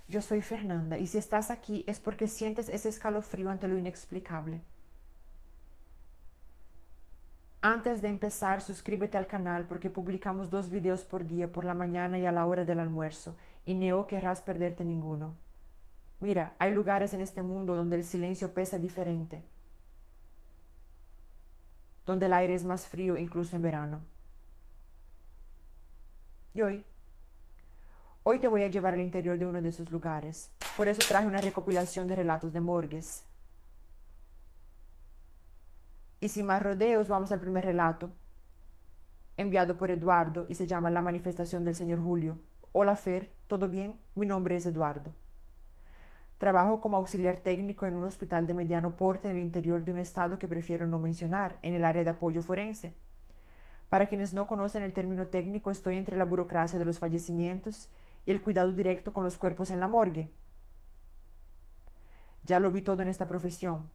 Yo soy Fernanda y si estás aquí es porque sientes ese escalofrío ante lo inexplicable. Antes de empezar, suscríbete al canal porque publicamos 2 videos por día, por la mañana y a la hora del almuerzo, y no querrás perderte ninguno. Mira, hay lugares en este mundo donde el silencio pesa diferente, donde el aire es más frío incluso en verano. Y hoy te voy a llevar al interior de uno de esos lugares. Por eso traje una recopilación de relatos de morgues. Y sin más rodeos, vamos al primer relato, enviado por Eduardo y se llama La manifestación del señor Julio. Hola Fer, ¿todo bien? Mi nombre es Eduardo. Trabajo como auxiliar técnico en un hospital de mediano porte en el interior de un estado que prefiero no mencionar, en el área de apoyo forense. Para quienes no conocen el término técnico, estoy entre la burocracia de los fallecimientos y el cuidado directo con los cuerpos en la morgue. Ya lo vi todo en esta profesión.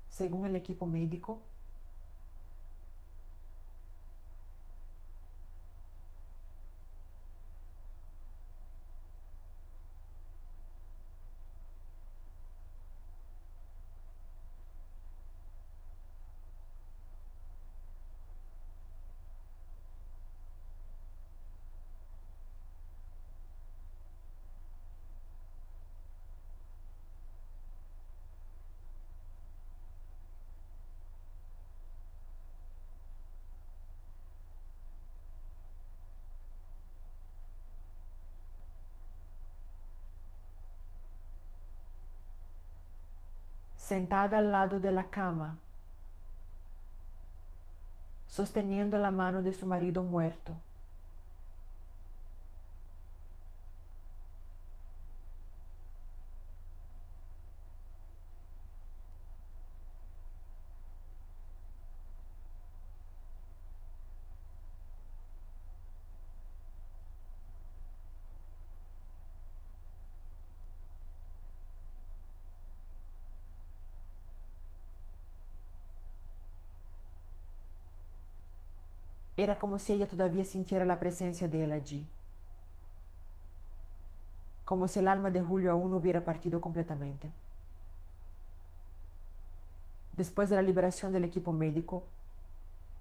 Según el equipo médico, sentada al lado de la cama, sosteniendo la mano de su marido muerto, era como si ella todavía sintiera la presencia de él allí, como si el alma de Julio aún no hubiera partido completamente. Después de la liberación del equipo médico,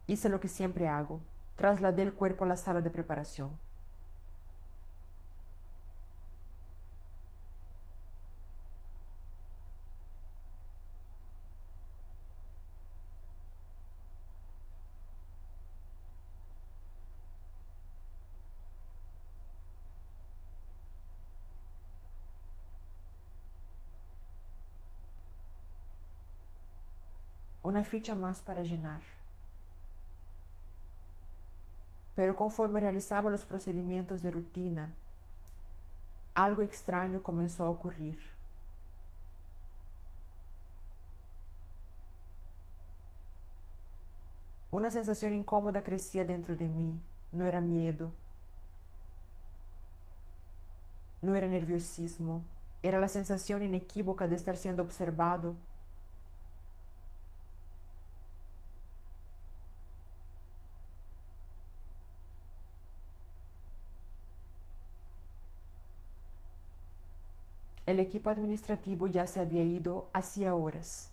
hice lo que siempre hago, trasladé el cuerpo a la sala de preparación. Una ficha más para llenar. Pero conforme realizaba los procedimientos de rutina, algo extraño comenzó a ocurrir. Una sensación incómoda crecía dentro de mí. No era miedo, no era nerviosismo, era la sensación inequívoca de estar siendo observado. El equipo administrativo ya se había ido hacía horas.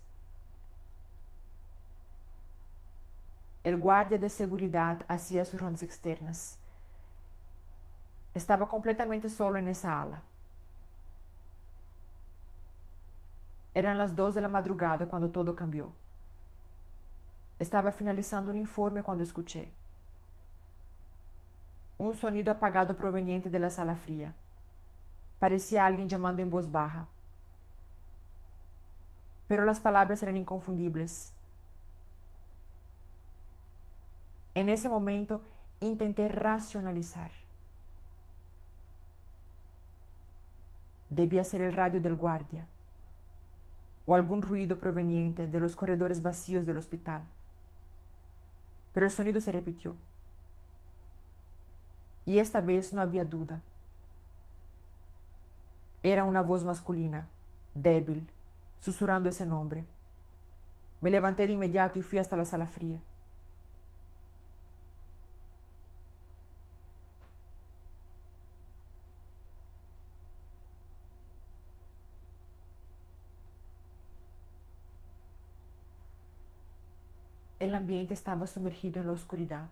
El guardia de seguridad hacía sus rondas externas. Estaba completamente solo en esa ala. Eran las 2 de la madrugada cuando todo cambió. Estaba finalizando un informe cuando escuché un sonido apagado proveniente de la sala fría. Parecía alguien llamando en voz baja. Pero las palabras eran inconfundibles. En ese momento intenté racionalizar. Debía ser el radio del guardia o algún ruido proveniente de los corredores vacíos del hospital. Pero el sonido se repitió. Y esta vez no había duda. Era una voz masculina, débil, susurrando ese nombre. Me levanté de inmediato y fui hasta la sala fría. El ambiente estaba sumergido en la oscuridad.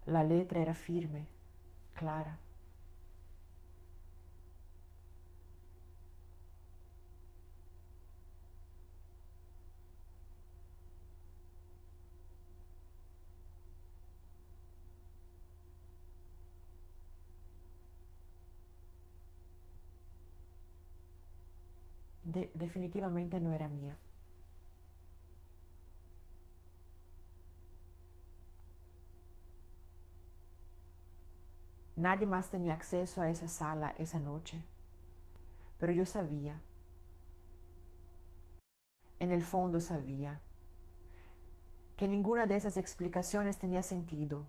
La letra era firme, clara. Definitivamente no era mía. Nadie más tenía acceso a esa sala esa noche. Pero yo sabía, en el fondo sabía, que ninguna de esas explicaciones tenía sentido.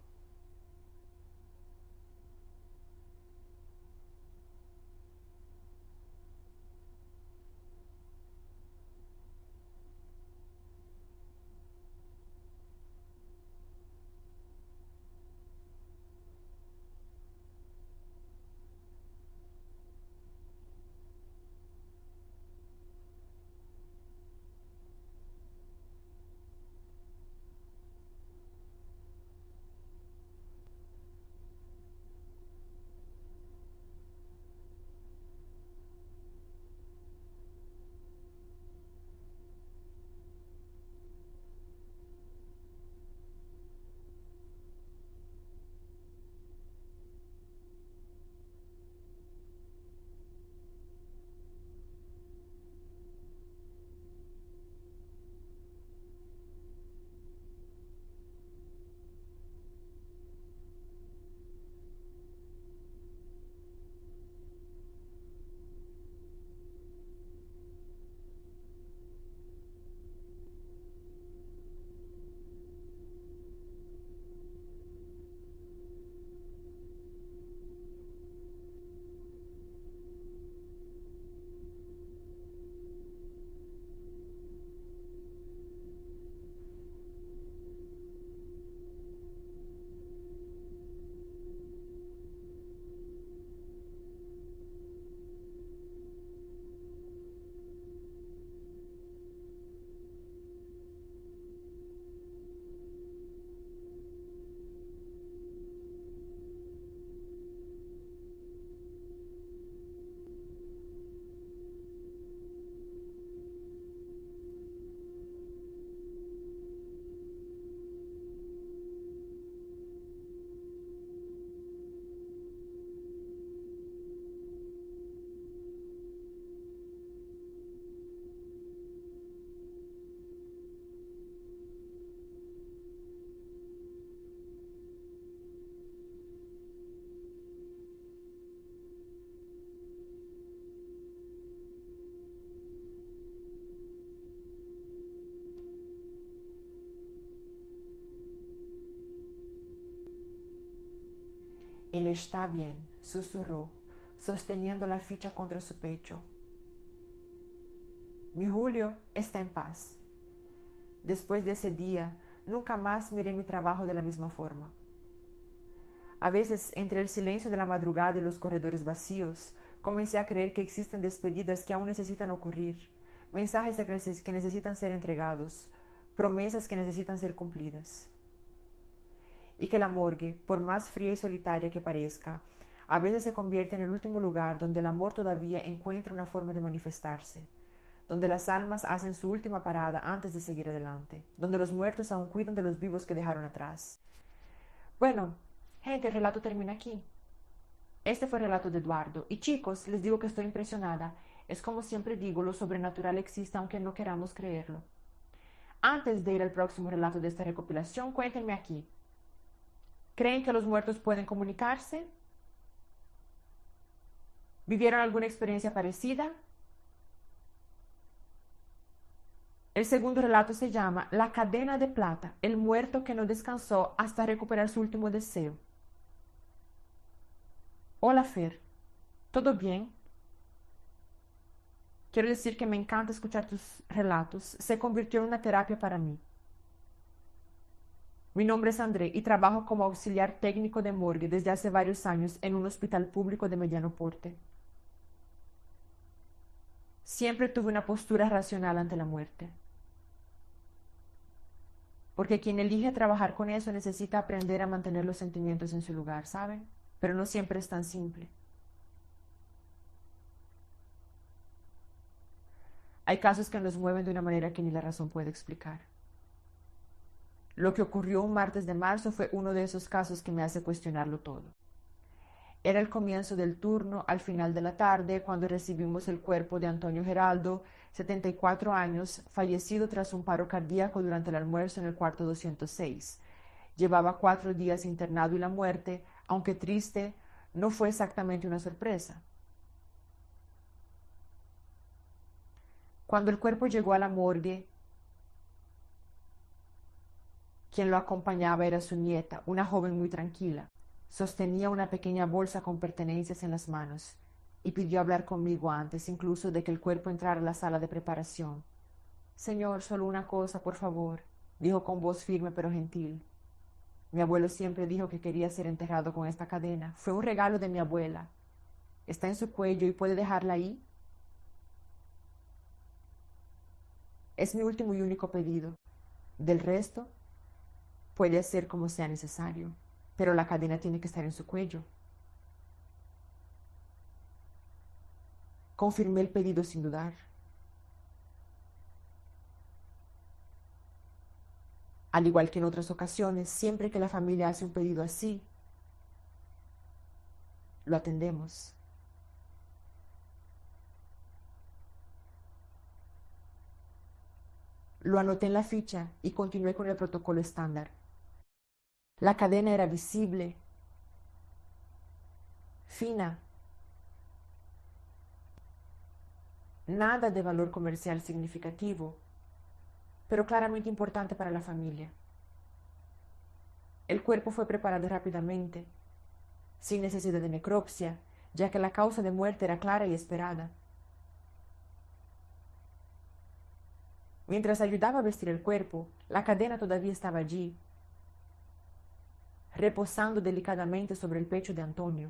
Él está bien, susurró, sosteniendo la ficha contra su pecho. Mi Julio está en paz. Después de ese día, nunca más miré mi trabajo de la misma forma. A veces, entre el silencio de la madrugada y los corredores vacíos, comencé a creer que existen despedidas que aún necesitan ocurrir, mensajes que necesitan ser entregados, promesas que necesitan ser cumplidas. Y que la morgue, por más fría y solitaria que parezca, a veces se convierte en el último lugar donde el amor todavía encuentra una forma de manifestarse, donde las almas hacen su última parada antes de seguir adelante, donde los muertos aún cuidan de los vivos que dejaron atrás. Bueno, gente, el relato termina aquí. Este fue el relato de Eduardo. Y chicos, les digo que estoy impresionada. Es como siempre digo, lo sobrenatural existe aunque no queramos creerlo. Antes de ir al próximo relato de esta recopilación, cuéntenme aquí. ¿Creen que los muertos pueden comunicarse? ¿Vivieron alguna experiencia parecida? El segundo relato se llama La cadena de plata, el muerto que no descansó hasta recuperar su último deseo. Hola Fer, ¿todo bien? Quiero decir que me encanta escuchar tus relatos. Se convirtió en una terapia para mí. Mi nombre es André y trabajo como auxiliar técnico de morgue desde hace varios años en un hospital público de mediano porte. Siempre tuve una postura racional ante la muerte. Porque quien elige trabajar con eso necesita aprender a mantener los sentimientos en su lugar, ¿saben? Pero no siempre es tan simple. Hay casos que nos mueven de una manera que ni la razón puede explicar. Lo que ocurrió un martes de marzo fue uno de esos casos que me hace cuestionarlo todo. Era el comienzo del turno al final de la tarde cuando recibimos el cuerpo de Antonio Geraldo, 74 años, fallecido tras un paro cardíaco durante el almuerzo en el cuarto 206. Llevaba 4 días internado y la muerte, aunque triste, no fue exactamente una sorpresa. Cuando el cuerpo llegó a la morgue, quien lo acompañaba era su nieta, una joven muy tranquila. Sostenía una pequeña bolsa con pertenencias en las manos y pidió hablar conmigo antes incluso de que el cuerpo entrara a la sala de preparación. Señor, solo una cosa, por favor, dijo con voz firme pero gentil. Mi abuelo siempre dijo que quería ser enterrado con esta cadena. Fue un regalo de mi abuela. Está en su cuello y puede dejarla ahí. Es mi último y único pedido. Del resto, puede hacer como sea necesario, pero la cadena tiene que estar en su cuello. Confirmé el pedido sin dudar. Al igual que en otras ocasiones, siempre que la familia hace un pedido así, lo atendemos. Lo anoté en la ficha y continué con el protocolo estándar. La cadena era visible, fina, nada de valor comercial significativo, pero claramente importante para la familia. El cuerpo fue preparado rápidamente, sin necesidad de necropsia, ya que la causa de muerte era clara y esperada. Mientras ayudaba a vestir el cuerpo, la cadena todavía estaba allí, reposando delicadamente sobre el pecho de Antonio.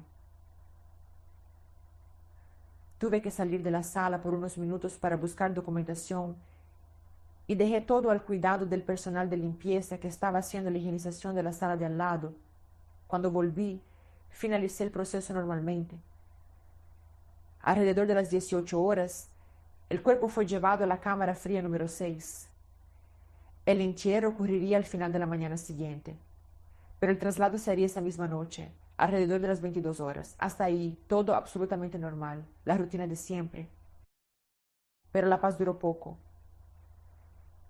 Tuve que salir de la sala por unos minutos para buscar documentación y dejé todo al cuidado del personal de limpieza que estaba haciendo la higienización de la sala de al lado. Cuando volví, finalicé el proceso normalmente. Alrededor de las 18 horas, el cuerpo fue llevado a la cámara fría número 6. El entierro ocurriría al final de la mañana siguiente, pero el traslado se haría esa misma noche, alrededor de las 22 horas. Hasta ahí, todo absolutamente normal, la rutina de siempre. Pero la paz duró poco.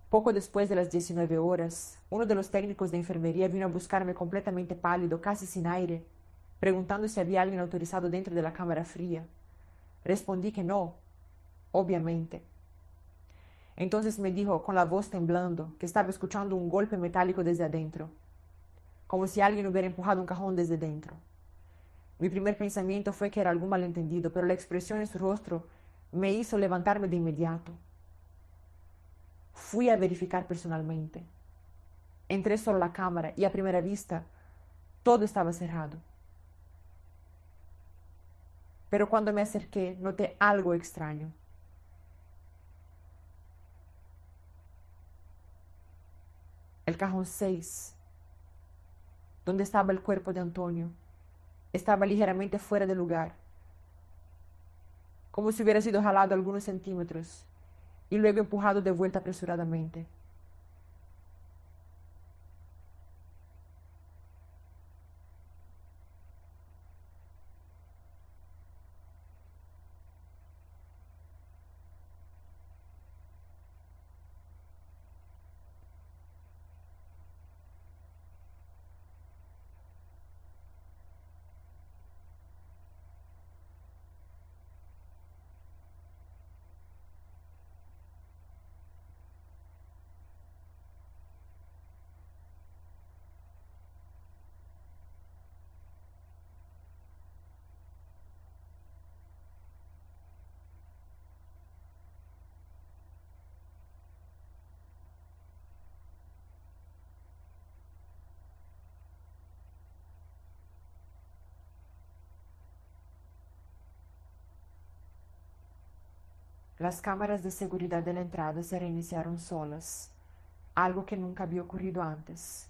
Poco después de las 19 horas, uno de los técnicos de enfermería vino a buscarme completamente pálido, casi sin aire, preguntando si había alguien autorizado dentro de la cámara fría. Respondí que no, obviamente. Entonces me dijo, con la voz temblando, que estaba escuchando un golpe metálico desde adentro, como si alguien hubiera empujado un cajón desde dentro. Mi primer pensamiento fue que era algún malentendido, pero la expresión en su rostro me hizo levantarme de inmediato. Fui a verificar personalmente. Entré solo a la cámara y a primera vista todo estaba cerrado. Pero cuando me acerqué noté algo extraño. El cajón 6, donde estaba el cuerpo de Antonio, estaba ligeramente fuera de lugar, como si hubiera sido jalado algunos centímetros y luego empujado de vuelta apresuradamente. Las cámaras de seguridad de la entrada se reiniciaron solas, algo que nunca había ocurrido antes.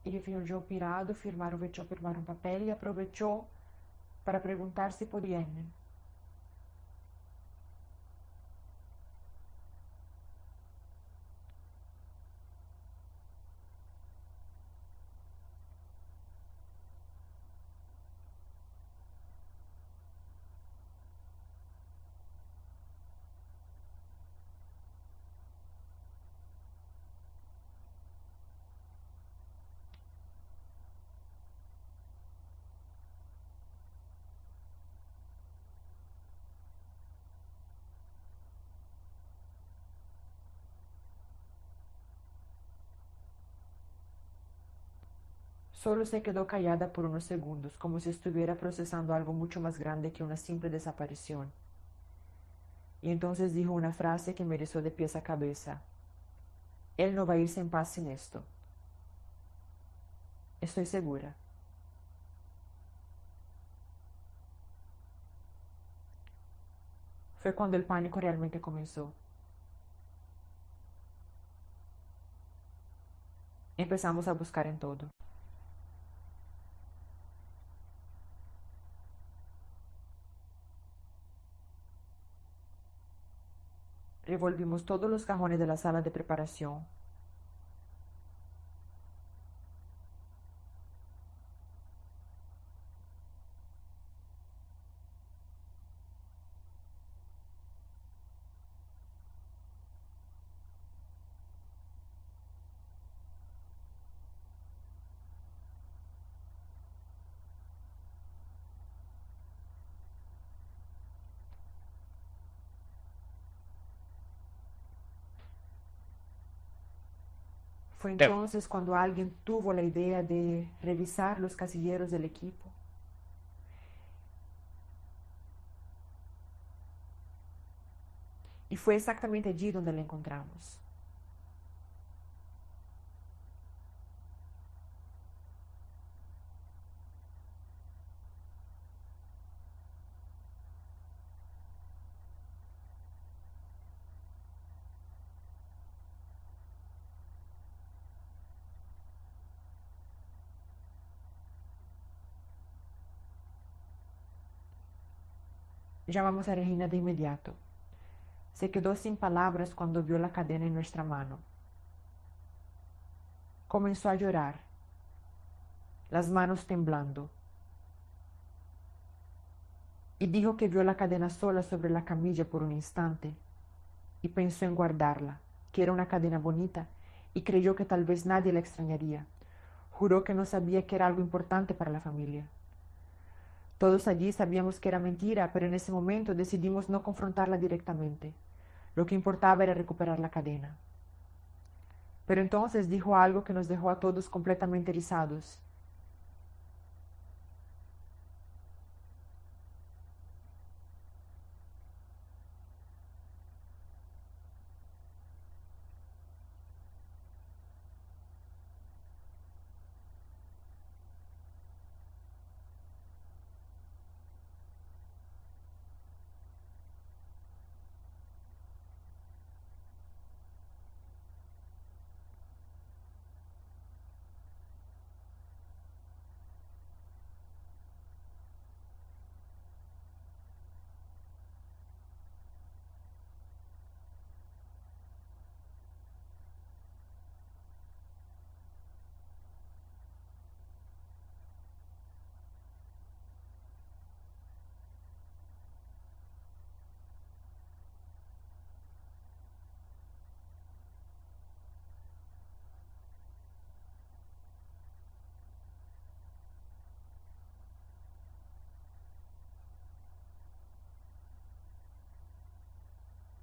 Ele fingiu pirado, firmar um papel e aproveitou para perguntar se podia ir. Solo se quedó callada por unos segundos, como si estuviera procesando algo mucho más grande que una simple desaparición. Y entonces dijo una frase que me erizó de pies a cabeza. Él no va a irse en paz sin esto. Estoy segura. Fue cuando el pánico realmente comenzó. Empezamos a buscar en todo. Revolvimos todos los cajones de la sala de preparación. Fue entonces cuando alguien tuvo la idea de revisar los casilleros del equipo. Y fue exactamente allí donde la encontramos. Llamamos a Regina de inmediato. Se quedó sin palabras cuando vio la cadena en nuestra mano. Comenzó a llorar, las manos temblando, y dijo que vio la cadena sola sobre la camilla por un instante y pensó en guardarla, que era una cadena bonita, y creyó que tal vez nadie la extrañaría. Juró que no sabía que era algo importante para la familia. Todos allí sabíamos que era mentira, pero en ese momento decidimos no confrontarla directamente. Lo que importaba era recuperar la cadena. Pero entonces dijo algo que nos dejó a todos completamente erizados.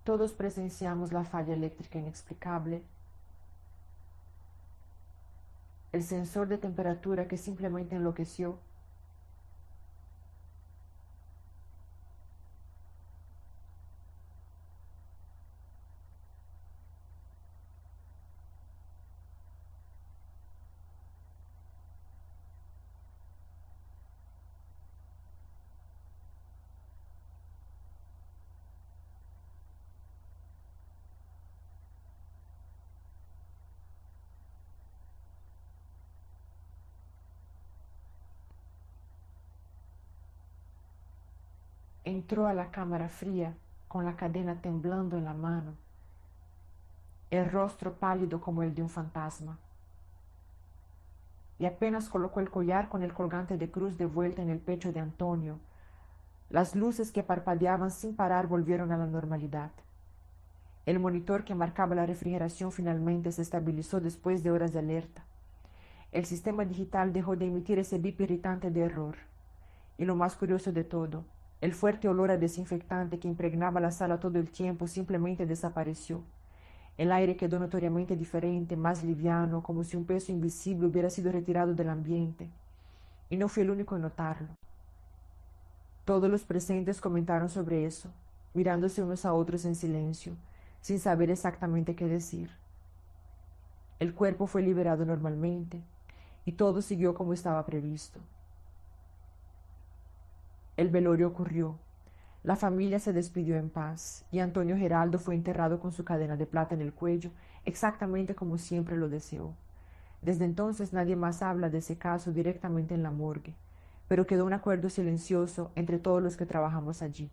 Todos presenciamos la falla eléctrica inexplicable, el sensor de temperatura que simplemente enloqueció. Entró a la cámara fría con la cadena temblando en la mano, el rostro pálido como el de un fantasma, y apenas colocó el collar con el colgante de cruz de vuelta en el pecho de Antonio. Las luces que parpadeaban sin parar volvieron a la normalidad. El monitor que marcaba la refrigeración finalmente se estabilizó después de horas de alerta. El sistema digital dejó de emitir ese bip irritante de error. Y lo más curioso de todo, el fuerte olor a desinfectante que impregnaba la sala todo el tiempo simplemente desapareció. El aire quedó notoriamente diferente, más liviano, como si un peso invisible hubiera sido retirado del ambiente. Y no fui el único en notarlo. Todos los presentes comentaron sobre eso, mirándose unos a otros en silencio, sin saber exactamente qué decir. El cuerpo fue liberado normalmente, y todo siguió como estaba previsto. El velorio ocurrió. La familia se despidió en paz, y Antonio Geraldo fue enterrado con su cadena de plata en el cuello, exactamente como siempre lo deseó. Desde entonces nadie más habla de ese caso directamente en la morgue, pero quedó un acuerdo silencioso entre todos los que trabajamos allí.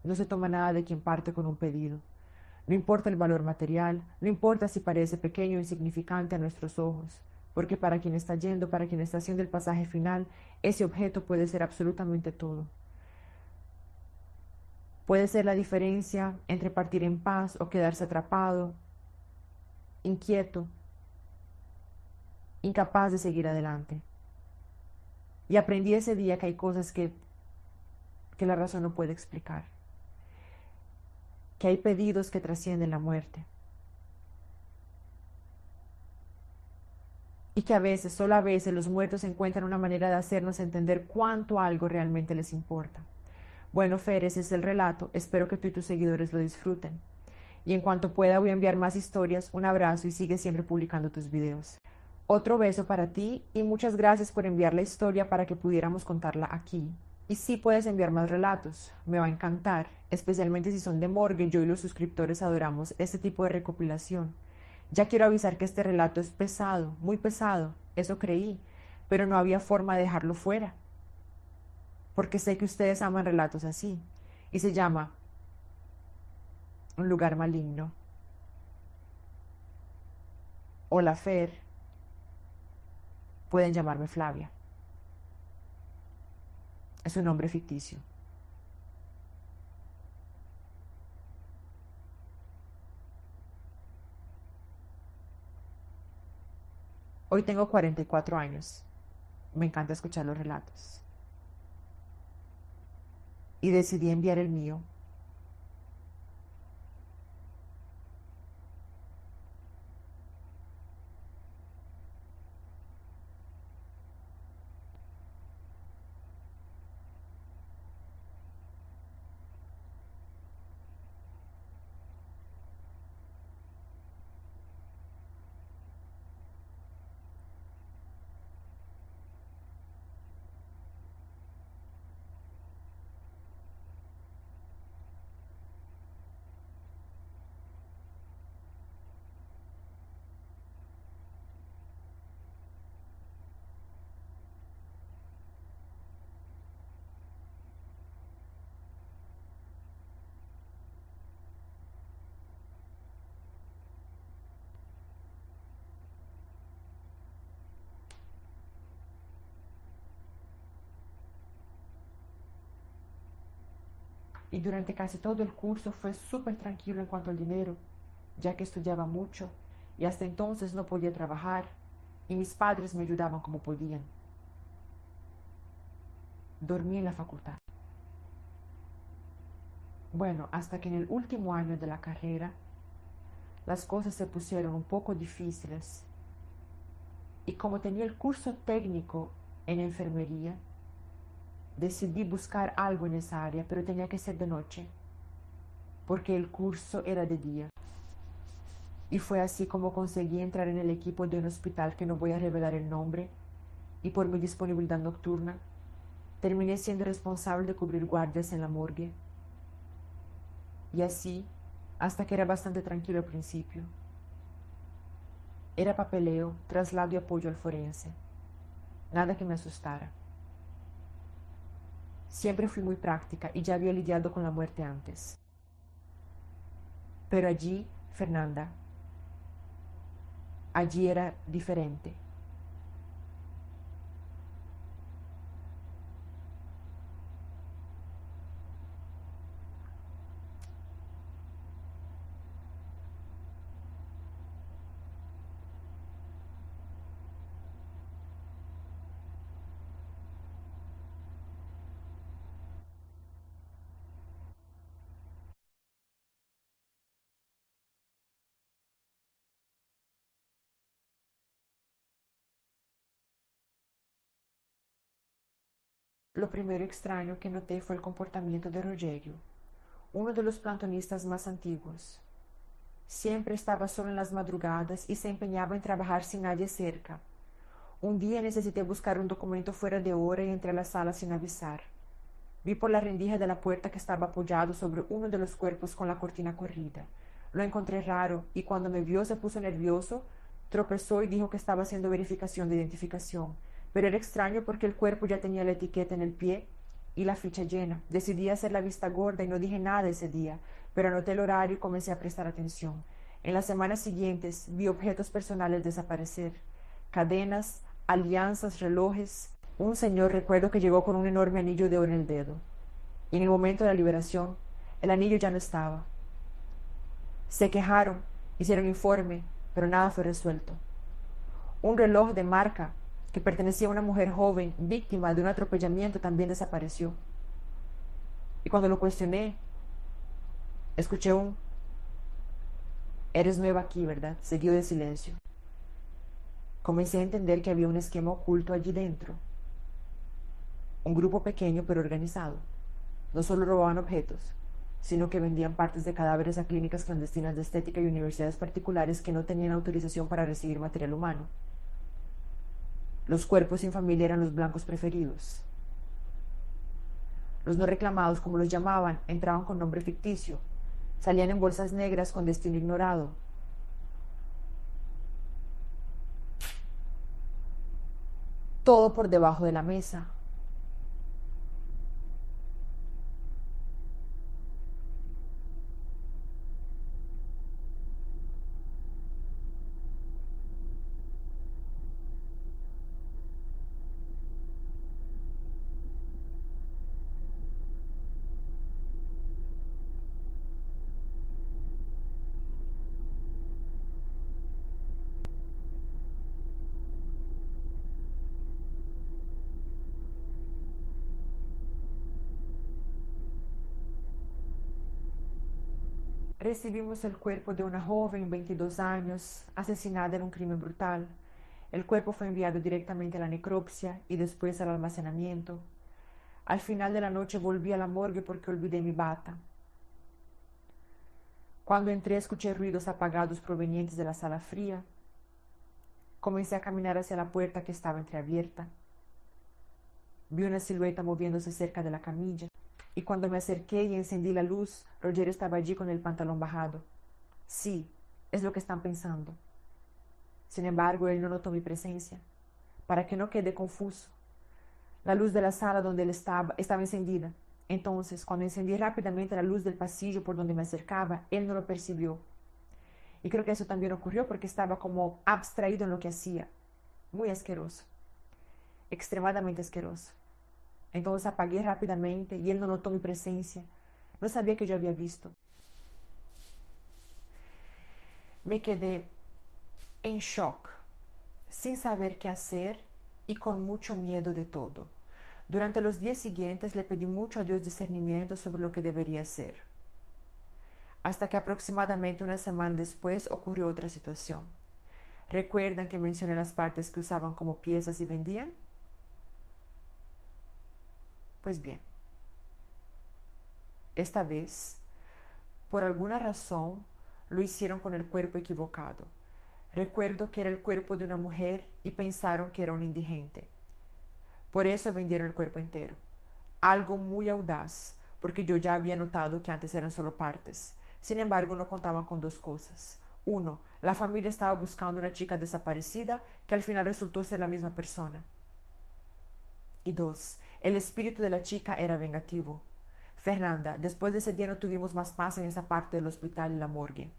No se toma nada de quien parte con un pedido. No importa el valor material, no importa si parece pequeño o insignificante a nuestros ojos, porque para quien está yendo, para quien está haciendo el pasaje final, ese objeto puede ser absolutamente todo. Puede ser la diferencia entre partir en paz o quedarse atrapado, inquieto, incapaz de seguir adelante. Y aprendí ese día que hay cosas que la razón no puede explicar, que hay pedidos que trascienden la muerte, y que a veces, solo a veces, los muertos encuentran una manera de hacernos entender cuánto algo realmente les importa. Bueno, Fer, ese es el relato. Espero que tú y tus seguidores lo disfruten. Y en cuanto pueda voy a enviar más historias. Un abrazo y sigue siempre publicando tus videos. Otro beso para ti y muchas gracias por enviar la historia para que pudiéramos contarla aquí. Y sí puedes enviar más relatos, me va a encantar, especialmente si son de morgue. Yo y los suscriptores adoramos este tipo de recopilación. Ya quiero avisar que este relato es pesado, muy pesado, eso creí, pero no había forma de dejarlo fuera. porque sé que ustedes aman relatos así, y se llama Un lugar maligno, o La Fer, pueden llamarme Flavia. Es un nombre ficticio. Hoy tengo 44 años. Me encanta escuchar los relatos. Y decidí enviar el mío. Y durante casi todo el curso fue súper tranquilo en cuanto al dinero, ya que estudiaba mucho y hasta entonces no podía trabajar y mis padres me ayudaban como podían. Dormí en la facultad. Bueno, hasta que en el último año de la carrera las cosas se pusieron un poco difíciles y como tenía el curso técnico en enfermería, decidí buscar algo en esa área, pero tenía que ser de noche, porque el curso era de día. Y fue así como conseguí entrar en el equipo de un hospital que no voy a revelar el nombre, y por mi disponibilidad nocturna, terminé siendo responsable de cubrir guardias en la morgue. Y así, hasta que era bastante tranquilo al principio. Era papeleo, traslado y apoyo al forense. Nada que me asustara. Siempre fui muy práctica y ya había lidiado con la muerte antes. Pero allí, Fernanda, allí era diferente. Lo primero extraño que noté fue el comportamiento de Rogerio, uno de los plantonistas más antiguos. Siempre estaba solo en las madrugadas y se empeñaba en trabajar sin nadie cerca. Un día necesité buscar un documento fuera de hora y entré a la sala sin avisar. Vi por la rendija de la puerta que estaba apoyado sobre uno de los cuerpos con la cortina corrida. Lo encontré raro y cuando me vio se puso nervioso, tropezó y dijo que estaba haciendo verificación de identificación. Pero era extraño porque el cuerpo ya tenía la etiqueta en el pie y la ficha llena. Decidí hacer la vista gorda y no dije nada ese día, pero anoté el horario y comencé a prestar atención. En las semanas siguientes vi objetos personales desaparecer. Cadenas, alianzas, relojes. Un señor recuerdo que llegó con un enorme anillo de oro en el dedo. Y en el momento de la liberación, el anillo ya no estaba. Se quejaron, hicieron informe, pero nada fue resuelto. Un reloj de marca que pertenecía a una mujer joven, víctima de un atropellamiento, también desapareció. Y cuando lo cuestioné, escuché un "Eres nueva aquí, ¿verdad?", seguido de silencio. Comencé a entender que había un esquema oculto allí dentro. Un grupo pequeño pero organizado. No solo robaban objetos, sino que vendían partes de cadáveres a clínicas clandestinas de estética y universidades particulares que no tenían autorización para recibir material humano. Los cuerpos sin familia eran los blancos preferidos. Los no reclamados, como los llamaban, entraban con nombre ficticio. Salían en bolsas negras con destino ignorado. Todo por debajo de la mesa. Recibimos el cuerpo de una joven, 22 años, asesinada en un crimen brutal. El cuerpo fue enviado directamente a la necropsia y después al almacenamiento. Al final de la noche volví a la morgue porque olvidé mi bata. Cuando entré escuché ruidos apagados provenientes de la sala fría. Comencé a caminar hacia la puerta que estaba entreabierta. Vi una silueta moviéndose cerca de la camilla, y cuando me acerqué y encendí la luz, Roger estaba allí con el pantalón bajado. Sí, es lo que están pensando. Sin embargo, él no notó mi presencia. Para que no quede confuso, la luz de la sala donde él estaba encendida. Entonces, cuando encendí rápidamente la luz del pasillo por donde me acercaba, él no lo percibió. Y creo que eso también ocurrió porque estaba como abstraído en lo que hacía. Muy asqueroso. Extremadamente asqueroso. Entonces apagué rápidamente y él no notó mi presencia. No sabía que yo había visto. Me quedé en shock, sin saber qué hacer y con mucho miedo de todo. Durante los días siguientes le pedí mucho a Dios discernimiento sobre lo que debería hacer. Hasta que aproximadamente una semana después ocurrió otra situación. ¿Recuerdan que mencioné las partes que usaban como piezas y vendían? Pues bien, esta vez, por alguna razón, lo hicieron con el cuerpo equivocado. Recuerdo que era el cuerpo de una mujer y pensaron que era un indigente. Por eso vendieron el cuerpo entero. Algo muy audaz, porque yo ya había notado que antes eran solo partes. Sin embargo, no contaban con dos cosas. Uno, la familia estaba buscando una chica desaparecida que al final resultó ser la misma persona. Y dos, el espíritu de la chica era vengativo. Fernanda, después de ese día no tuvimos más paz en esa parte del hospital y la morgue.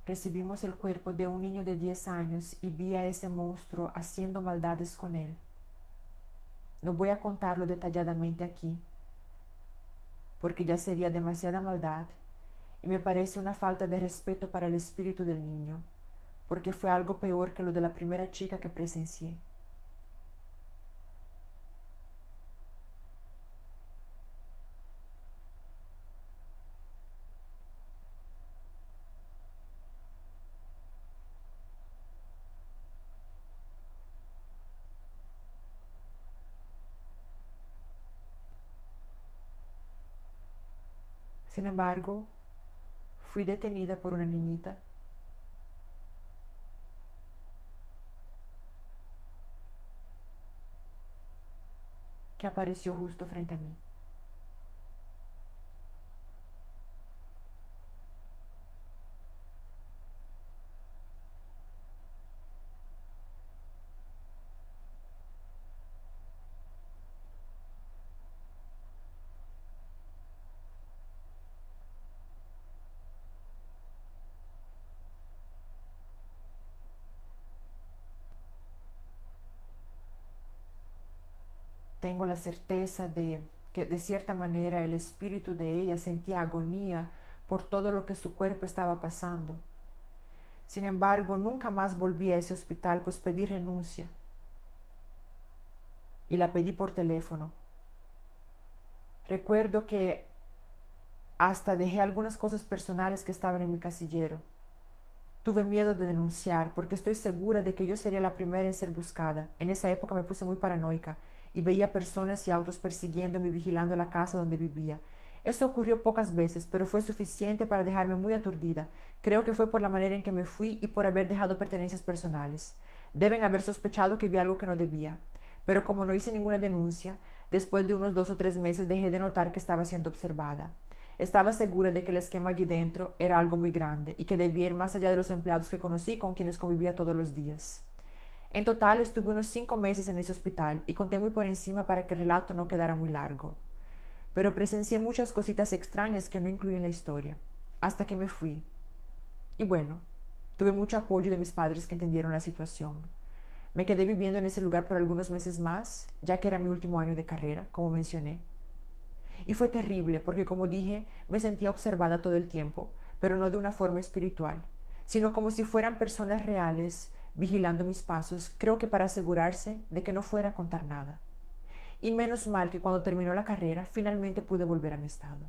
Recibimos el cuerpo de un niño de 10 años y vi a ese monstruo haciendo maldades con él. No voy a contarlo detalladamente aquí, porque ya sería demasiada maldad y me parece una falta de respeto para el espíritu del niño, porque fue algo peor que lo de la primera chica que presencié. Sin embargo, fui detenida por una niñita que apareció justo frente a mí. Tengo la certeza de que de cierta manera el espíritu de ella sentía agonía por todo lo que su cuerpo estaba pasando. Sin embargo, nunca más volví a ese hospital, pues pedí renuncia y la pedí por teléfono. Recuerdo que hasta dejé algunas cosas personales que estaban en mi casillero. Tuve miedo de denunciar porque estoy segura de que yo sería la primera en ser buscada. En esa época me puse muy paranoica y veía personas y autos persiguiéndome y vigilando la casa donde vivía. Esto ocurrió pocas veces, pero fue suficiente para dejarme muy aturdida. Creo que fue por la manera en que me fui y por haber dejado pertenencias personales. Deben haber sospechado que vi algo que no debía. Pero como no hice ninguna denuncia, después de unos 2 o 3 meses dejé de notar que estaba siendo observada. Estaba segura de que el esquema allí dentro era algo muy grande y que debía ir más allá de los empleados que conocí con quienes convivía todos los días. En total estuve unos 5 meses en ese hospital y conté muy por encima para que el relato no quedara muy largo. Pero presencié muchas cositas extrañas que no incluí en la historia, hasta que me fui. Y bueno, tuve mucho apoyo de mis padres que entendieron la situación. Me quedé viviendo en ese lugar por algunos meses más, ya que era mi último año de carrera, como mencioné. Y fue terrible porque, como dije, me sentía observada todo el tiempo, pero no de una forma espiritual, sino como si fueran personas reales vigilando mis pasos, creo que para asegurarse de que no fuera a contar nada. Y menos mal que cuando terminó la carrera, finalmente pude volver a mi estado.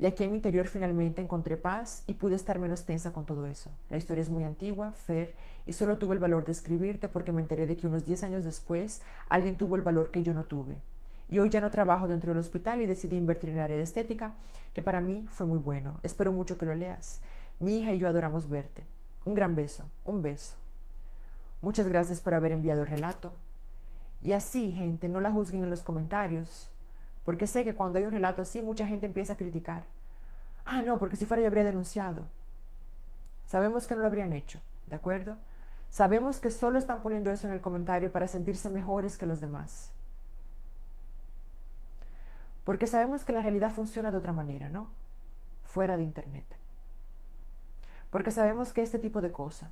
Y aquí en mi interior finalmente encontré paz y pude estar menos tensa con todo eso. La historia es muy antigua, Fer, y solo tuve el valor de escribirte porque me enteré de que unos 10 años después alguien tuvo el valor que yo no tuve. Y hoy ya no trabajo dentro del hospital y decidí invertir en el área de estética, que para mí fue muy bueno. Espero mucho que lo leas. Mi hija y yo adoramos verte. Un gran beso, un beso. Muchas gracias por haber enviado el relato. Y así, gente, no la juzguen en los comentarios, porque sé que cuando hay un relato así, mucha gente empieza a criticar. Ah, no, porque si fuera yo habría denunciado. Sabemos que no lo habrían hecho, ¿de acuerdo? Sabemos que solo están poniendo eso en el comentario para sentirse mejores que los demás. Porque sabemos que la realidad funciona de otra manera, ¿no? Fuera de Internet. Porque sabemos que este tipo de cosas,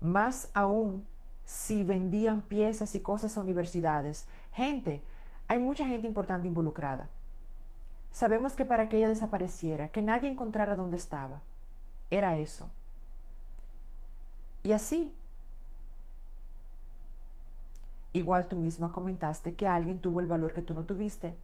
más aún si vendían piezas y cosas a universidades, gente, hay mucha gente importante involucrada. Sabemos que para que ella desapareciera, que nadie encontrara dónde estaba, era eso. Y así, igual tú misma comentaste que alguien tuvo el valor que tú no tuviste.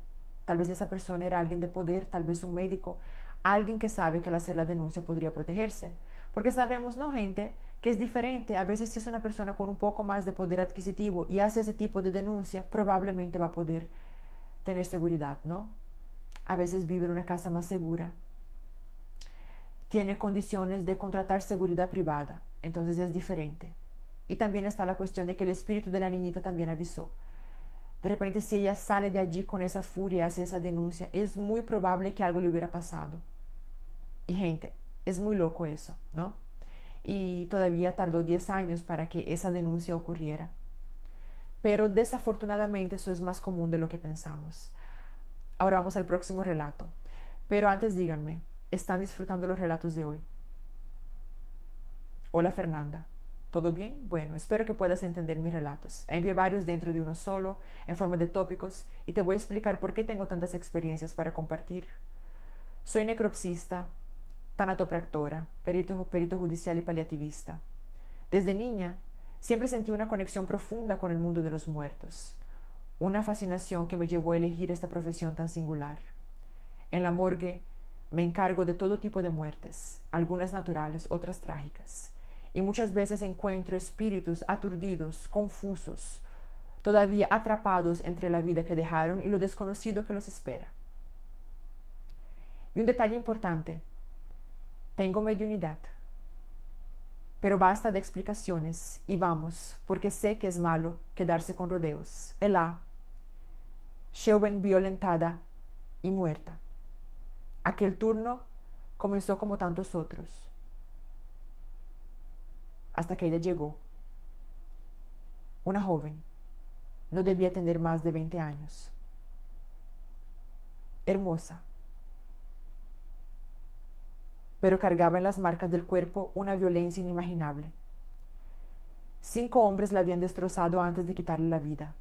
Tal vez esa persona era alguien de poder, tal vez un médico, alguien que sabe que al hacer la denuncia podría protegerse. Porque sabemos, ¿no, gente? Que es diferente. A veces si es una persona con un poco más de poder adquisitivo y hace ese tipo de denuncia, probablemente va a poder tener seguridad, ¿no? A veces vive en una casa más segura, tiene condiciones de contratar seguridad privada, entonces es diferente. Y también está la cuestión de que el espíritu de la niñita también avisó. De repente, si ella sale de allí con esa furia y hace esa denuncia, es muy probable que algo le hubiera pasado. Y gente, es muy loco eso, ¿no? Y todavía tardó 10 años para que esa denuncia ocurriera. Pero desafortunadamente eso es más común de lo que pensamos. Ahora vamos al próximo relato. Pero antes díganme, ¿están disfrutando los relatos de hoy? Hola Fernanda, ¿todo bien? Bueno, espero que puedas entender mis relatos. Envié varios dentro de uno solo, en forma de tópicos, y te voy a explicar por qué tengo tantas experiencias para compartir. Soy necropsista, tanatopractora, perito judicial y paliativista. Desde niña, siempre sentí una conexión profunda con el mundo de los muertos, una fascinación que me llevó a elegir esta profesión tan singular. En la morgue me encargo de todo tipo de muertes, algunas naturales, otras trágicas. Y muchas veces encuentro espíritus aturdidos, confusos, todavía atrapados entre la vida que dejaron y lo desconocido que los espera. Y un detalle importante, tengo mediunidad, pero basta de explicaciones y vamos, porque sé que es malo quedarse con rodeos. Elá, joven violentada y muerta. Aquel turno comenzó como tantos otros, hasta que ella llegó, una joven, no debía tener más de 20 años, hermosa, pero cargaba en las marcas del cuerpo una violencia inimaginable. 5 hombres la habían destrozado antes de quitarle la vida.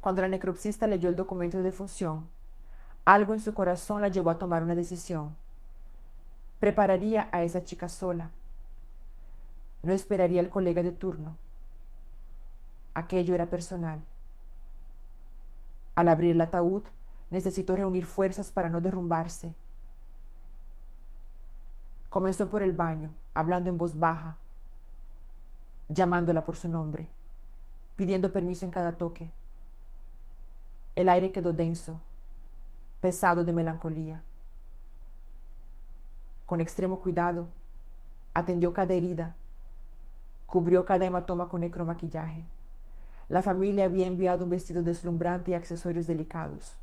Cuando la necropsista leyó el documento de defunción, algo en su corazón la llevó a tomar una decisión. Prepararía a esa chica sola. No esperaría al colega de turno. Aquello era personal. Al abrir el ataúd, necesitó reunir fuerzas para no derrumbarse. Comenzó por el baño, hablando en voz baja, llamándola por su nombre, pidiendo permiso en cada toque. El aire quedó denso, pesado de melancolía. Con extremo cuidado, atendió cada herida, cubrió cada hematoma con necromaquillaje. La familia había enviado un vestido deslumbrante y accesorios delicados.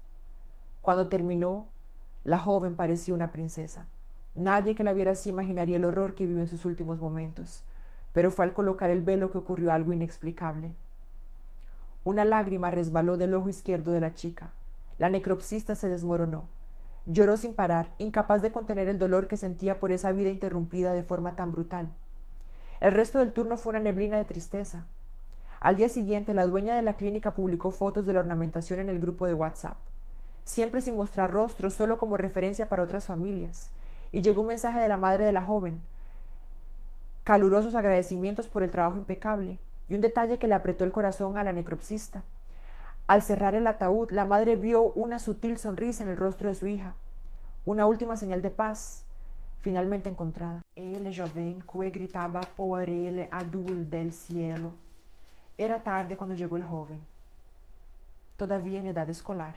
Cuando terminó, la joven parecía una princesa. Nadie que la viera así imaginaría el horror que vivió en sus últimos momentos. pero fue al colocar el velo que ocurrió algo inexplicable. Una lágrima resbaló del ojo izquierdo de la chica. La necropsista se desmoronó. Lloró sin parar, incapaz de contener el dolor que sentía por esa vida interrumpida de forma tan brutal. El resto del turno fue una neblina de tristeza. Al día siguiente, la dueña de la clínica publicó fotos de la ornamentación en el grupo de WhatsApp, siempre sin mostrar rostros, solo como referencia para otras familias. Y llegó un mensaje de la madre de la joven, calurosos agradecimientos por el trabajo impecable, y un detalle que le apretó el corazón a la necropsista. Al cerrar el ataúd, la madre vio una sutil sonrisa en el rostro de su hija, una última señal de paz, finalmente encontrada. El joven que gritaba por el azul del cielo. Era tarde cuando llegó el joven, todavía en edad escolar.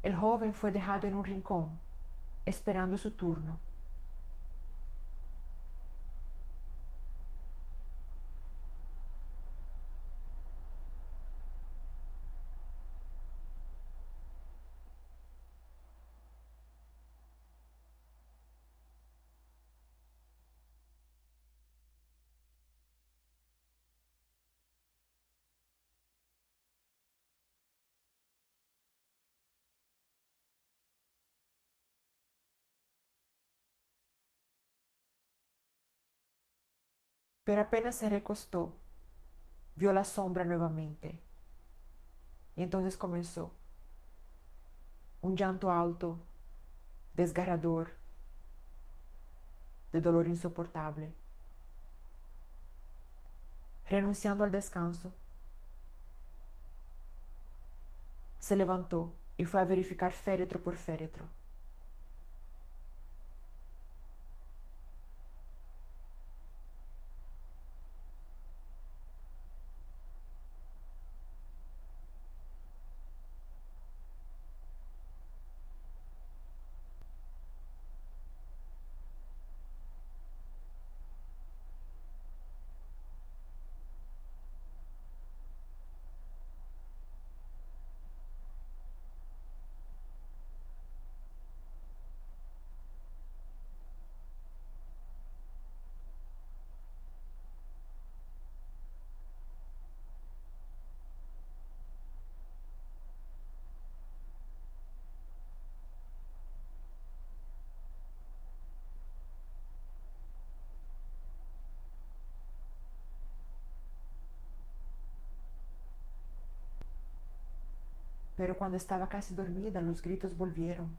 El joven fue dejado en un rincón, esperando su turno. Pero apenas se recostó, vio la sombra nuevamente. Y entonces comenzó un llanto alto, desgarrador, de dolor insoportable. Renunciando al descanso, se levantó y fue a verificar féretro por féretro. Pero cuando estaba casi dormida, los gritos volvieron.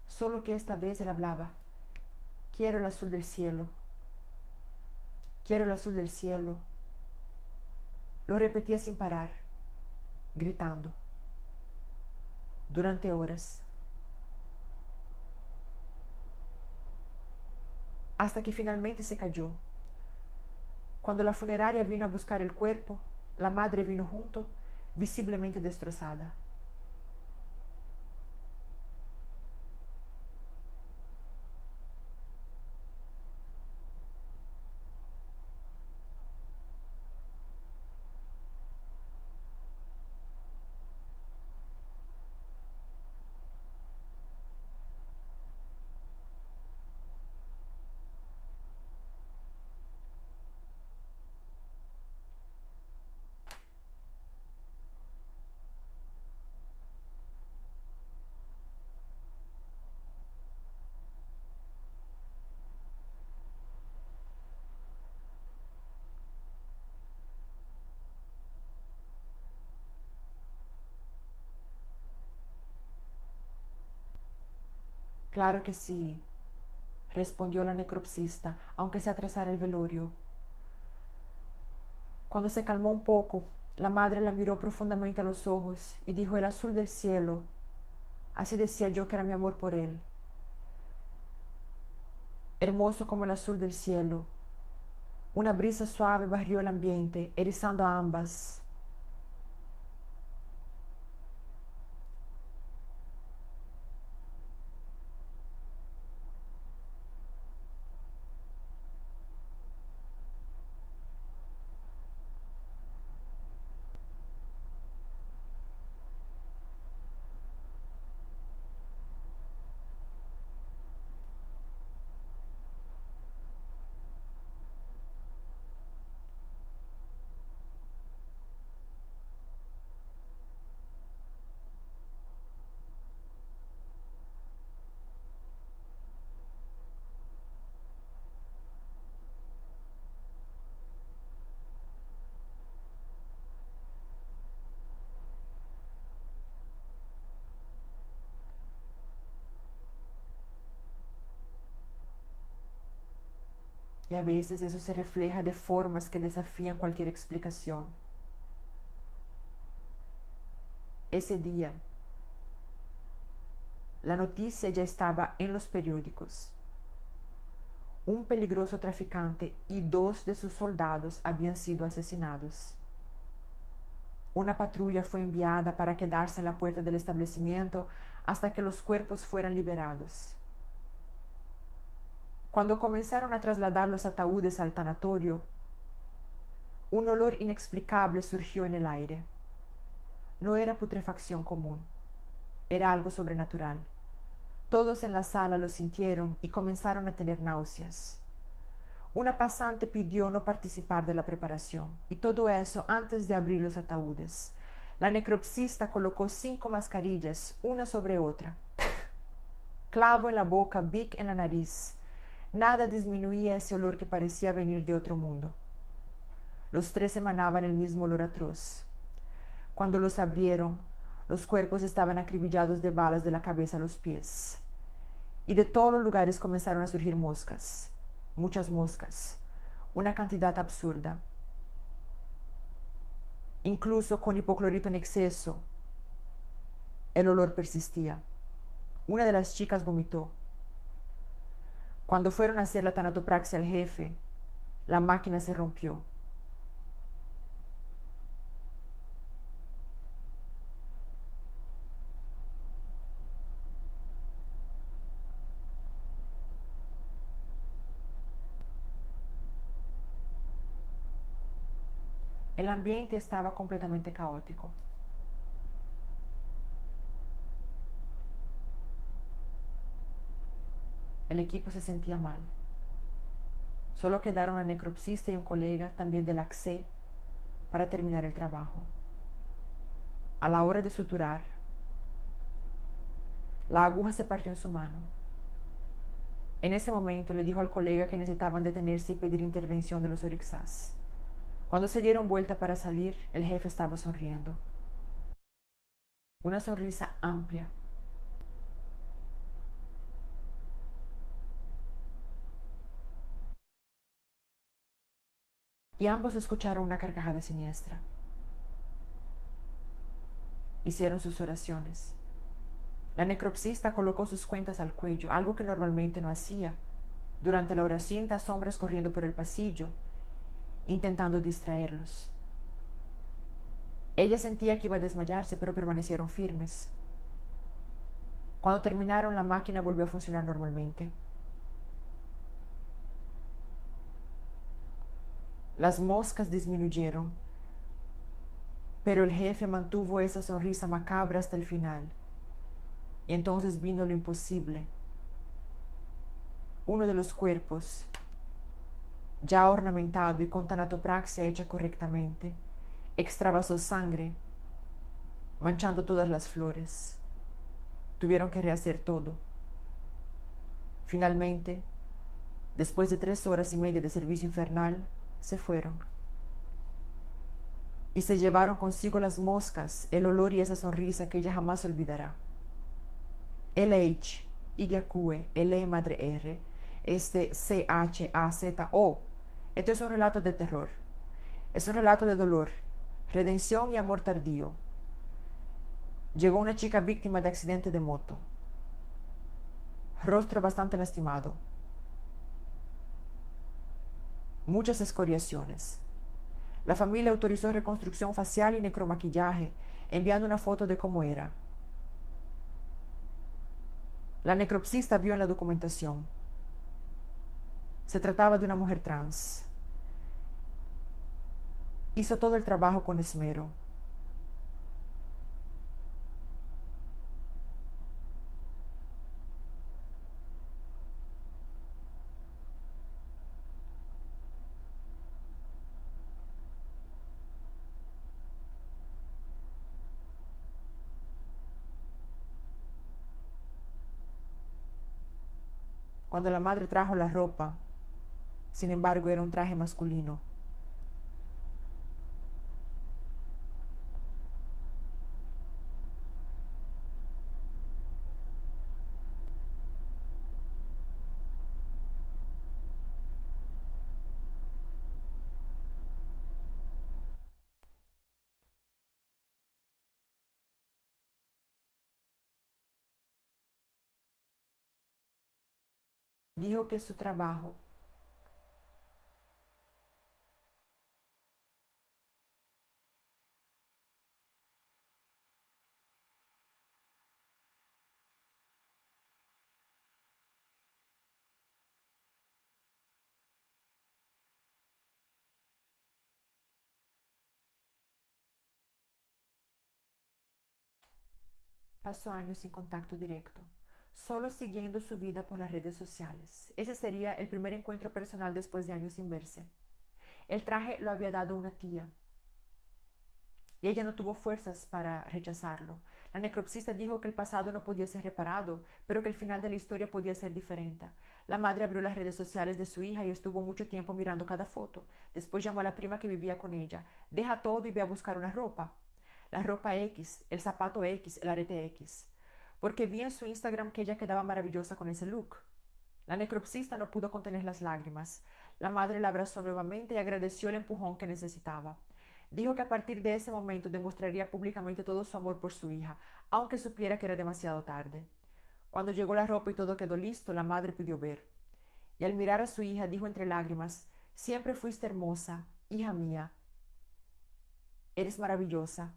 Solo que esta vez él hablaba. Quiero el azul del cielo. Quiero el azul del cielo. Lo repetía sin parar, gritando, durante horas, hasta que finalmente se cayó. Cuando la funeraria vino a buscar el cuerpo, la madre vino junto, visiblemente destrozada. Claro que sí, respondió la necropsista, aunque se atrasara el velorio. Cuando se calmó un poco, la madre la miró profundamente a los ojos y dijo: el azul del cielo. Así decía yo que era mi amor por él. hermoso como el azul del cielo. Una brisa suave barrió el ambiente, erizando a ambas. Y a veces eso se refleja de formas que desafían cualquier explicación. Ese día, la noticia ya estaba en los periódicos. Un peligroso traficante y dos de sus soldados habían sido asesinados. Una patrulla fue enviada para quedarse en la puerta del establecimiento hasta que los cuerpos fueran liberados. Cuando comenzaron a trasladar los ataúdes al tanatorio, un olor inexplicable surgió en el aire. No era putrefacción común, era algo sobrenatural. Todos en la sala lo sintieron y comenzaron a tener náuseas. Una pasante pidió no participar de la preparación, y todo eso antes de abrir los ataúdes. La necropsista colocó 5 mascarillas, una sobre otra. Clavo en la boca, Bic en la nariz. Nada disminuía ese olor que parecía venir de otro mundo. Los 3 emanaban el mismo olor atroz. Cuando los abrieron, los cuerpos estaban acribillados de balas de la cabeza a los pies. Y de todos los lugares comenzaron a surgir moscas. Muchas moscas. Una cantidad absurda. Incluso con hipoclorito en exceso, el olor persistía. Una de las chicas vomitó. Cuando fueron a hacer la tanatopraxia al jefe, la máquina se rompió. El ambiente estaba completamente caótico. El equipo se sentía mal. Solo quedaron la necropsista y un colega, también del AXE, para terminar el trabajo. A la hora de suturar, la aguja se partió en su mano. En ese momento le dijo al colega que necesitaban detenerse y pedir intervención de los orixás. Cuando se dieron vuelta para salir, el jefe estaba sonriendo. Una sonrisa amplia. Y ambos escucharon una carcajada siniestra. Hicieron sus oraciones. La necropsista colocó sus cuentas al cuello, algo que normalmente no hacía. Durante la oración, hombres corriendo por el pasillo, intentando distraerlos. Ella sentía que iba a desmayarse, pero permanecieron firmes. Cuando terminaron, la máquina volvió a funcionar normalmente. Las moscas disminuyeron, pero el jefe mantuvo esa sonrisa macabra hasta el final. Y entonces vino lo imposible. Uno de los cuerpos, ya ornamentado y con tanatopraxia hecha correctamente, extravasó sangre, manchando todas las flores. Tuvieron que rehacer todo. Finalmente, después de 3 horas y media de servicio infernal, se fueron. Y se llevaron consigo las moscas, el olor y esa sonrisa que ella jamás olvidará. LH, Igakue, L madre R, CHAZO. Esto es un relato de terror. Es un relato de dolor, redención y amor tardío. Llegó una chica víctima de accidente de moto. Rostro bastante lastimado. muchas escoriaciones. La familia autorizó reconstrucción facial y necromaquillaje, enviando una foto de cómo era. La necropsista vio en la documentación. Se trataba de una mujer trans. Hizo todo el trabajo con esmero. Cuando la madre trajo la ropa, sin embargo, era un traje masculino. Dijo que su trabajo pasó años sin contacto directo, solo siguiendo su vida por las redes sociales. Ese sería el primer encuentro personal después de años sin verse. El traje lo había dado una tía y ella no tuvo fuerzas para rechazarlo. La necropsista dijo que el pasado no podía ser reparado, pero que el final de la historia podía ser diferente. La madre abrió las redes sociales de su hija y estuvo mucho tiempo mirando cada foto. Después llamó a la prima que vivía con ella. Deja todo y ve a buscar una ropa. La ropa X, el zapato X, el arete X. Porque vi en su Instagram que ella quedaba maravillosa con ese look. La necropsista no pudo contener las lágrimas. La madre la abrazó nuevamente y agradeció el empujón que necesitaba. Dijo que a partir de ese momento demostraría públicamente todo su amor por su hija, aunque supiera que era demasiado tarde. Cuando llegó la ropa y todo quedó listo, la madre pidió ver. Y al mirar a su hija dijo entre lágrimas, siempre fuiste hermosa, hija mía. Eres maravillosa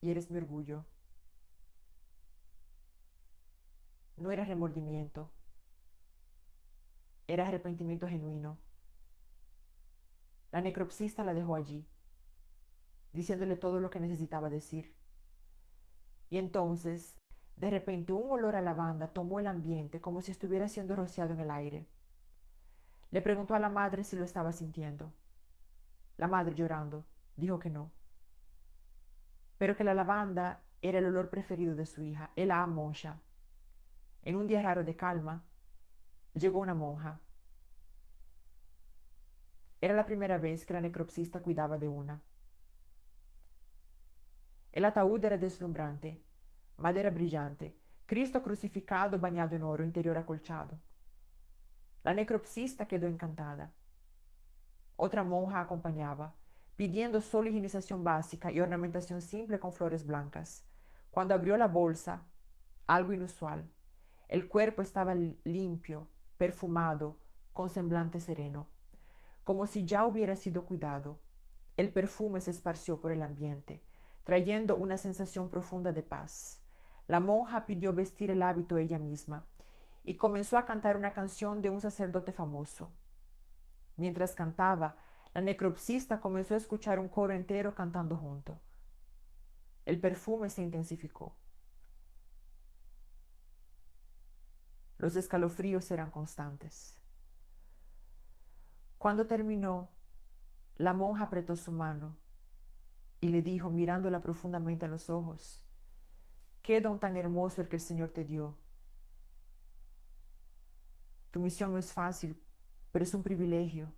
y eres mi orgullo. No era remordimiento, era arrepentimiento genuino. La necropsista la dejó allí, diciéndole todo lo que necesitaba decir. Y entonces, de repente, un olor a lavanda tomó el ambiente como si estuviera siendo rociado en el aire. Le preguntó a la madre si lo estaba sintiendo. La madre, llorando, dijo que no, pero que la lavanda era el olor preferido de su hija. Él la monja. En un día raro de calma, llegó una monja. Era la primera vez que la necropsista cuidaba de una. El ataúd era deslumbrante, madera brillante, Cristo crucificado bañado en oro, interior acolchado. La necropsista quedó encantada. Otra monja acompañaba, pidiendo solo higienización básica y ornamentación simple con flores blancas. Cuando abrió la bolsa, algo inusual, el cuerpo estaba limpio, perfumado, con semblante sereno, como si ya hubiera sido cuidado. El perfume se esparció por el ambiente, trayendo una sensación profunda de paz. La monja pidió vestir el hábito ella misma y comenzó a cantar una canción de un sacerdote famoso. Mientras cantaba, la necropsista comenzó a escuchar un coro entero cantando junto. El perfume se intensificó. Los escalofríos eran constantes. Cuando terminó, la monja apretó su mano y le dijo, mirándola profundamente a los ojos, qué don tan hermoso el que el Señor te dio. Tu misión no es fácil, pero es un privilegio.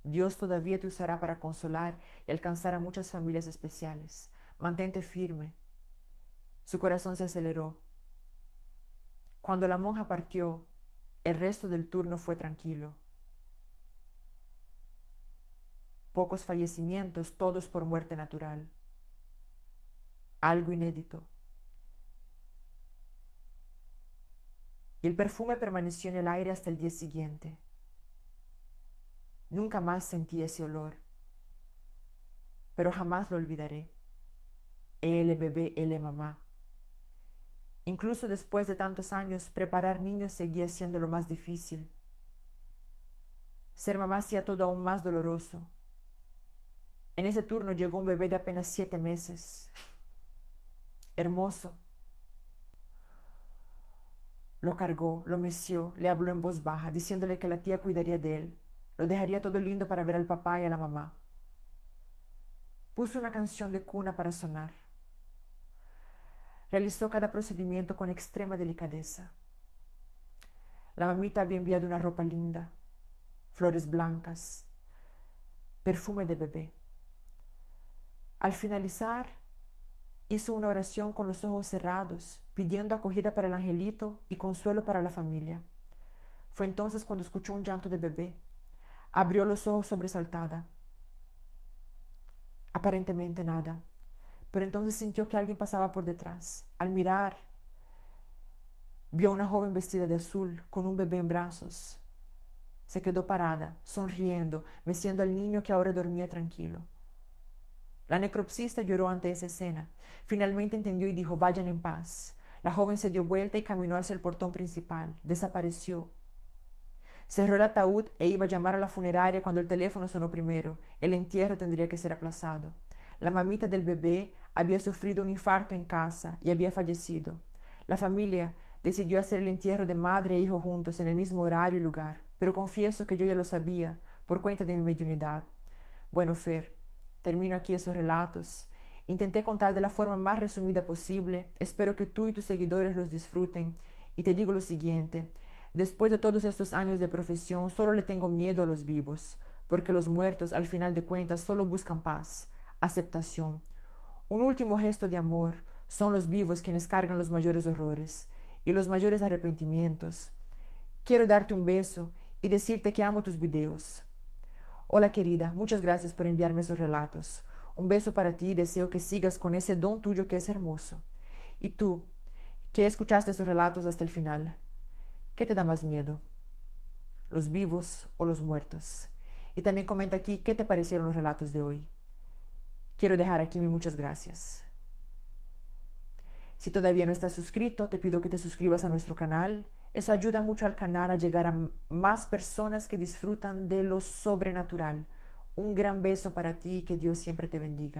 Dios todavía te usará para consolar y alcanzar a muchas familias especiales. Mantente firme. Su corazón se aceleró. Cuando la monja partió, el resto del turno fue tranquilo. Pocos fallecimientos, todos por muerte natural. Algo inédito. Y el perfume permaneció en el aire hasta el día siguiente. Nunca más sentí ese olor, pero jamás lo olvidaré. Él es bebé, él es mamá. Incluso después de tantos años, preparar niños seguía siendo lo más difícil. Ser mamá hacía todo aún más doloroso. En ese turno llegó un bebé de apenas 7 meses. Hermoso. Lo cargó, lo meció, le habló en voz baja, diciéndole que la tía cuidaría de él. Lo dejaría todo lindo para ver al papá y a la mamá. Puso una canción de cuna para sonar. Realizó cada procedimiento con extrema delicadeza. La mamita había enviado una ropa linda, flores blancas, perfume de bebé. Al finalizar, hizo una oración con los ojos cerrados, pidiendo acogida para el angelito y consuelo para la familia. Fue entonces cuando escuchó un llanto de bebé. Abrió los ojos sobresaltada. Aparentemente nada, pero entonces sintió que alguien pasaba por detrás. Al mirar, vio a una joven vestida de azul con un bebé en brazos. Se quedó parada, sonriendo, meciendo al niño que ahora dormía tranquilo. La necropsista lloró ante esa escena. Finalmente entendió y dijo: vayan en paz. La joven se dio vuelta y caminó hacia el portón principal. Desapareció. Cerró el ataúd e iba a llamar a la funeraria cuando el teléfono sonó primero. El entierro tendría que ser aplazado. La mamita del bebé había sufrido un infarto en casa y había fallecido. La familia decidió hacer el entierro de madre e hijo juntos en el mismo horario y lugar, pero confieso que yo ya lo sabía por cuenta de mi mediunidad. Bueno, Fer, termino aquí esos relatos. Intenté contar de la forma más resumida posible. Espero que tú y tus seguidores los disfruten. Y te digo lo siguiente: después de todos estos años de profesión, solo le tengo miedo a los vivos, porque los muertos, al final de cuentas, solo buscan paz, aceptación. Un último gesto de amor. Son los vivos quienes cargan los mayores horrores y los mayores arrepentimientos. Quiero darte un beso y decirte que amo tus videos. Hola querida, muchas gracias por enviarme esos relatos. Un beso para ti y deseo que sigas con ese don tuyo que es hermoso. Y tú, que escuchaste esos relatos hasta el final, ¿qué te da más miedo? ¿Los vivos o los muertos? Y también comenta aquí qué te parecieron los relatos de hoy. Quiero dejar aquí mi muchas gracias. Si todavía no estás suscrito, te pido que te suscribas a nuestro canal. Eso ayuda mucho al canal a llegar a más personas que disfrutan de lo sobrenatural. Un gran beso para ti y que Dios siempre te bendiga.